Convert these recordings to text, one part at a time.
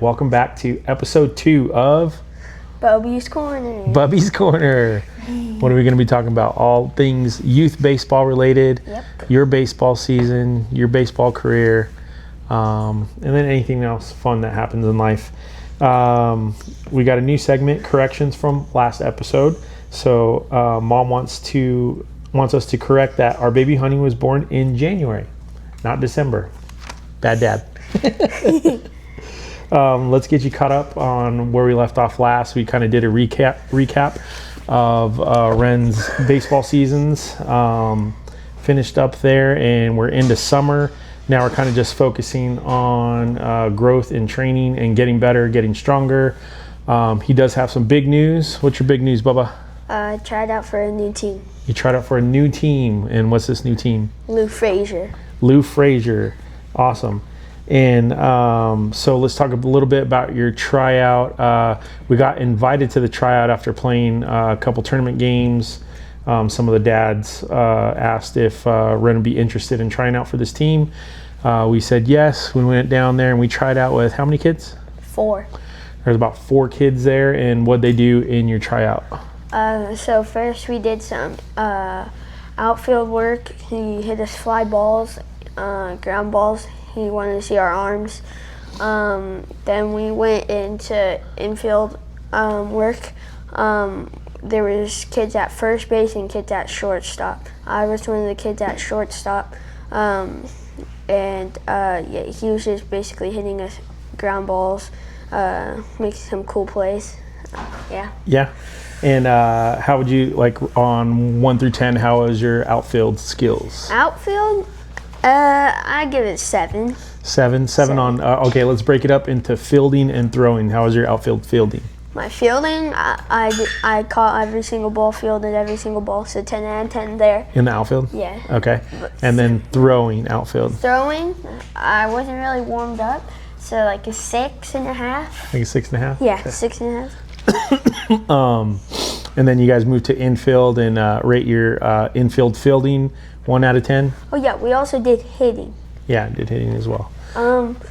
Welcome back to episode 2 of Bubbie's Corner. Bubbie's Corner. What are we going to be talking about? All things youth baseball related, your baseball season, your baseball career, and then anything else fun that happens in life. We got a new segment, corrections from last episode. So Mom wants us to correct that our baby Honey was born in January, not December. Bad dad. Let's get you caught up on where we left off last. We kind of did a recap of Ren's baseball seasons. Finished up there, and we're into summer. Now we're kind of just focusing on growth in training and getting better, getting stronger. He does have some big news. What's your big news, Bubba? I tried out for a new team. You tried out for a new team, and what's this new team? Lou Frazier. Lou Frazier. Awesome. And so let's talk a little bit about your tryout. We got invited to the tryout after playing a couple tournament games. Some of the dads asked if Ren would be interested in trying out for this team. We said yes. We went down there and we tried out with how many kids? 4. There's about 4 kids there. And what'd they do in your tryout? So first we did some outfield work. He hit us fly balls, ground balls. He wanted to see our arms. Then we went into infield work. There was kids at first base and kids at shortstop. I was one of the kids at shortstop. He was just basically hitting us ground balls, making some cool plays. Yeah. And how would you, like, on 1 through 10, how was your outfield skills? Outfield? I give it 7. 7 on, okay, let's break it up into fielding and throwing. How was your outfield fielding? My fielding, I caught every single ball, fielded every single ball, so 10 out of 10 there. In the outfield? Yeah. Okay. And then throwing, outfield? Throwing, I wasn't really warmed up, so like a 6.5. Like a 6.5? Yeah, okay. 6.5. And then you guys moved to infield and rate your infield fielding 1 out of 10? Oh yeah, we also did hitting. Yeah, did hitting as well.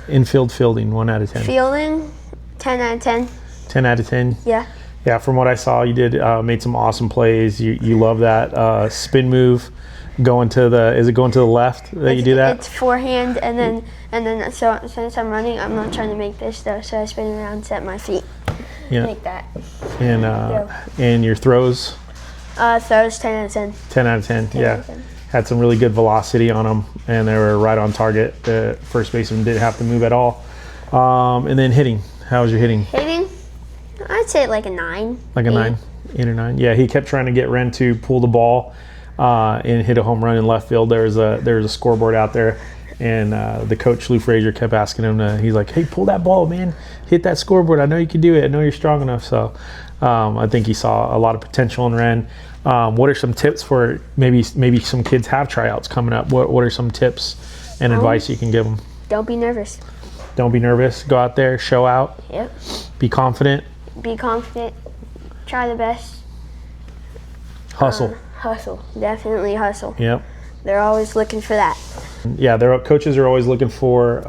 Infield fielding 1 out of 10. Fielding 10 out of 10. 10 out of 10? Yeah. Yeah, from what I saw, you did made some awesome plays. You love that spin move going to the left that you do that? It's forehand, and then so since I'm running, I'm not trying to make this though, so I spin around, set my feet. Yeah. Like that. And your throws? Throws 10 out of 10. 10 out of 10, 10 yeah. out of 10. Had some really good velocity on them, and they were right on target. The first baseman didn't have to move at all. And then hitting. How was your hitting? Hitting? I'd say like a 9. Like a 9? 8 or 9? Yeah, he kept trying to get Ren to pull the ball and hit a home run in left field. There was a scoreboard out there, and the coach, Lou Frazier, kept asking him he's like, hey, pull that ball, man. Hit that scoreboard. I know you can do it. I know you're strong enough. So I think he saw a lot of potential in Ren. What are some tips for maybe some kids have tryouts coming up? What are some tips and advice you can give them? Don't be nervous. Don't be nervous. Go out there, show out. Yep. Be confident. Be confident. Try the best. Hustle. Hustle. Definitely hustle. Yep. They're always looking for that. Yeah, their coaches are always looking for.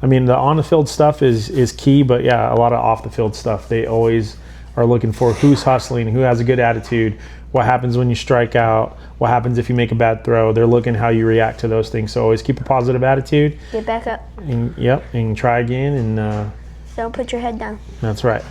The on the field stuff is key, but yeah, a lot of off the field stuff. They always are looking for who's hustling, who has a good attitude, what happens when you strike out, what happens if you make a bad throw. They're looking how you react to those things. So always keep a positive attitude. Get back up. And try again. And don't put your head down. That's right.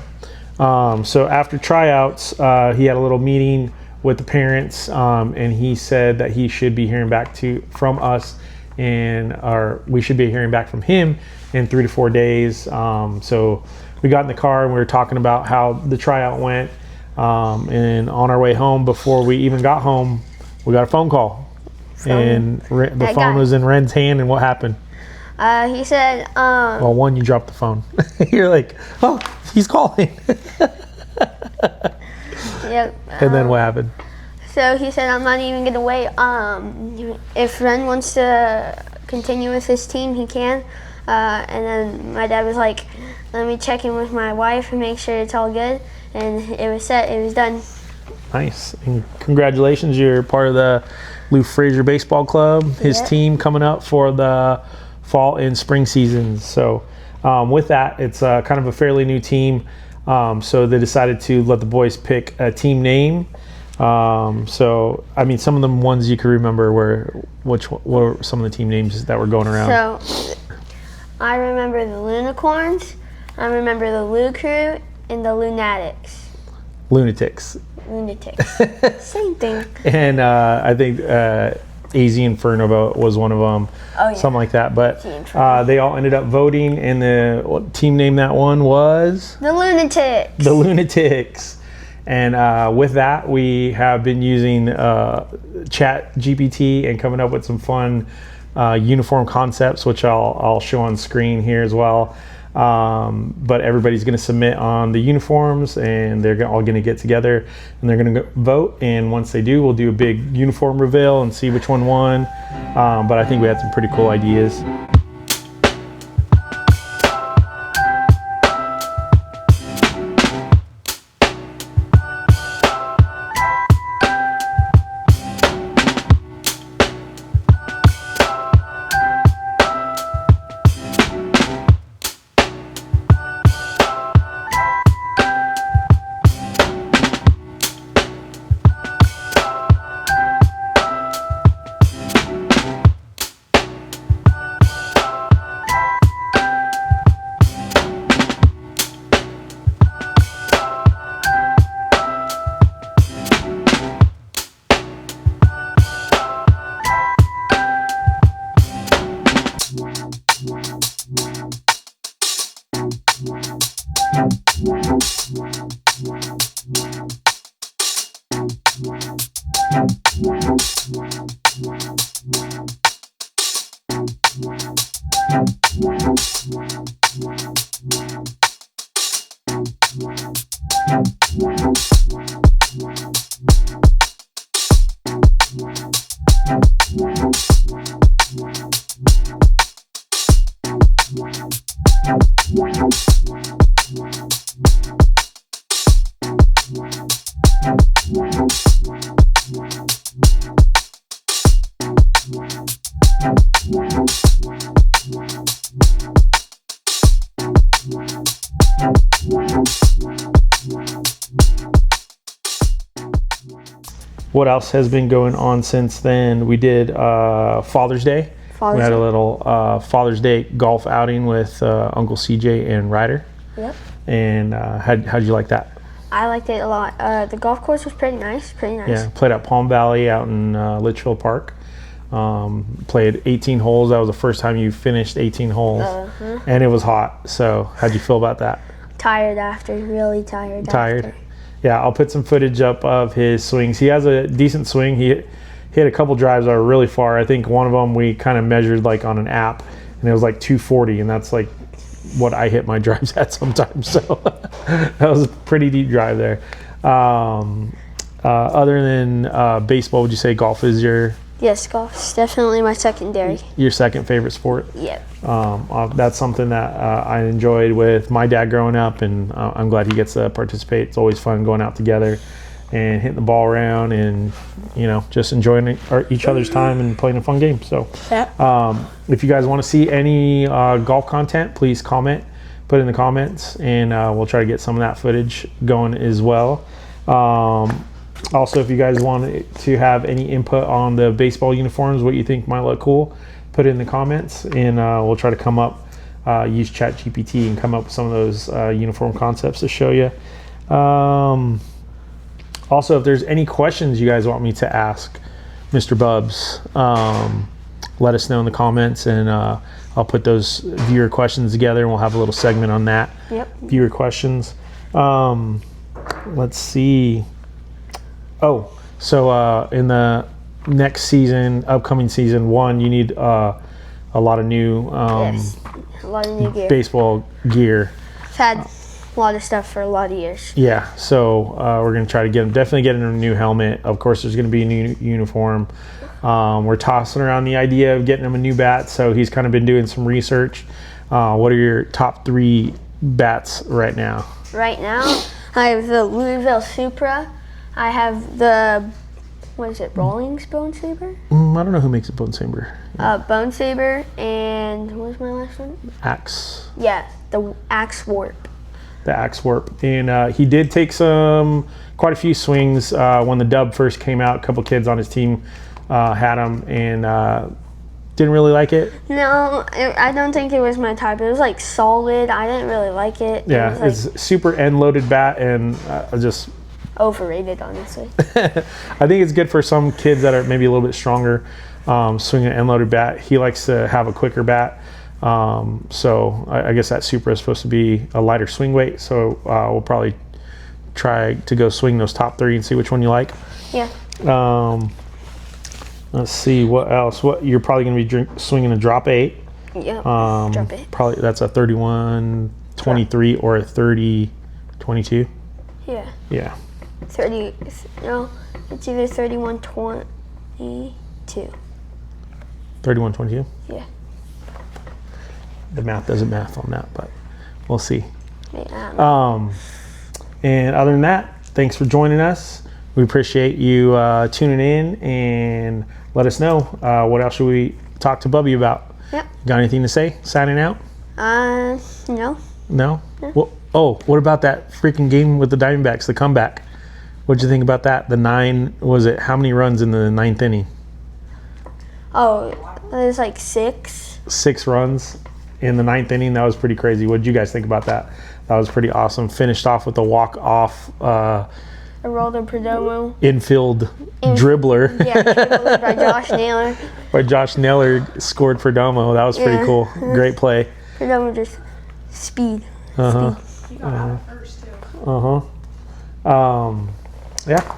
So after tryouts, he had a little meeting with the parents, and he said that he should be hearing back from us, we should be hearing back from him in 3 to 4 days. So we got in the car and we were talking about how the tryout went. And on our way home, before we even got home, we got a phone call. And the phone was in Ren's hand, and what happened? He said, well, one, you dropped the phone. You're like, oh, he's calling. Yep. And then what happened? So he said, I'm not even going to wait. If Ren wants to continue with his team, he can. And then my dad was like, let me check in with my wife and make sure it's all good. And it was set. It was done. Nice. And congratulations. You're part of the Lou Frazier Baseball Club, his team coming up for the fall and spring seasons. So with that, it's kind of a fairly new team. So they decided to let the boys pick a team name. So, I mean, some of the ones you can remember what were some of the team names that were going around? So, I remember the Lunicorns, I remember the Lou Crew, and the Lunatics. Lunatics. Same thing. And I think AZ Inferno was one of them. Oh, yeah. Something like that. But they all ended up voting, and the team name that one was? The Lunatics. The Lunatics. And with that, we have been using Chat GPT and coming up with some fun uniform concepts, which I'll show on screen here as well. But everybody's going to submit on the uniforms, and they're all going to get together and they're going to vote. And once they do, we'll do a big uniform reveal and see which one won. But I think we had some pretty cool ideas. What else has been going on since then? We did Father's Day. We had a little Father's Day golf outing with Uncle CJ and Ryder. Yep. And how'd you like that? I liked it a lot. The golf course was pretty nice. Yeah, played at Palm Valley out in Litchfield Park. Played 18 holes. That was the first time you finished 18 holes. And it was hot. So how'd you feel about that? Tired after, really tired. Tired? Yeah, I'll put some footage up of his swings. He has a decent swing. He hit a couple drives that were really far. I think one of them we kind of measured like on an app, and it was like 240, and that's like what I hit my drives at sometimes. So that was a pretty deep drive there. Other than baseball, would you say golf is your... Yes, golf is definitely my secondary. Your second favorite sport? Yep. That's something that I enjoyed with my dad growing up, and I'm glad he gets to participate. It's always fun going out together and hitting the ball around and, just enjoying each other's time and playing a fun game. So if you guys want to see any golf content, please comment, put it in the comments, and we'll try to get some of that footage going as well. Also, if you guys want to have any input on the baseball uniforms, what you think might look cool, put it in the comments, and we'll try to come up, use ChatGPT and come up with some of those uniform concepts to show you. Also, if there's any questions you guys want me to ask Mr. Bubbs, let us know in the comments, and I'll put those viewer questions together, and we'll have a little segment on that. Yep. Viewer questions. Let's see. Oh, so in the next season, upcoming season 1, you need a lot of new, yes, a lot of new gear. Baseball gear. I've had a lot of stuff for a lot of years. Yeah, so we're going to try to definitely get a new helmet. Of course, there's going to be a new uniform. We're tossing around the idea of getting him a new bat, so he's kind of been doing some research. What are your top 3 bats right now? Right now, I have the Louisville Supra. I have the, Rolling Bone Saber? I don't know who makes a bone saber. Bone saber, and what was my last one? Axe. Yeah, the axe warp. The axe warp. And he did take quite a few swings when the dub first came out. A couple kids on his team had him and didn't really like it. No, I don't think it was my type. It was like solid. I didn't really like it. Yeah, it was, it's super end loaded bat, and just overrated, honestly. I think it's good for some kids that are maybe a little bit stronger, swinging an end loaded bat. He likes to have a quicker bat. So I guess that Supra is supposed to be a lighter swing weight. So we'll probably try to go swing those top 3 and see which one you like. Yeah. Let's see what else. What you're probably going to be swinging a drop 8. Yeah. Drop 8. Probably that's a 31-23 or a 30-22. Yeah. Yeah. 30. No, it's either 31-22. 31-22. Yeah. The math doesn't math on that, but we'll see. Yeah. And other than that, thanks for joining us. We appreciate you tuning in, and let us know what else should we talk to Bubbie about. Yep. Got anything to say? Signing out? No. No? No. Well, what about that freaking game with the Diamondbacks, the comeback? What'd you think about that? How many runs in the 9th inning? Oh, it was like 6. 6 runs in the 9th inning. That was pretty crazy. What'd you guys think about that? That was pretty awesome. Finished off with a walk-off Geraldo Perdomo. Infield dribbler. Yeah, dribbled by Josh Naylor. Or Josh Naylor scored for Domo. That was pretty cool. Great play. Perdomo just speed. Yeah.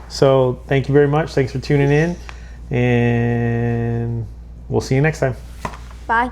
So thank you very much. Thanks for tuning in, and we'll see you next time. Bye.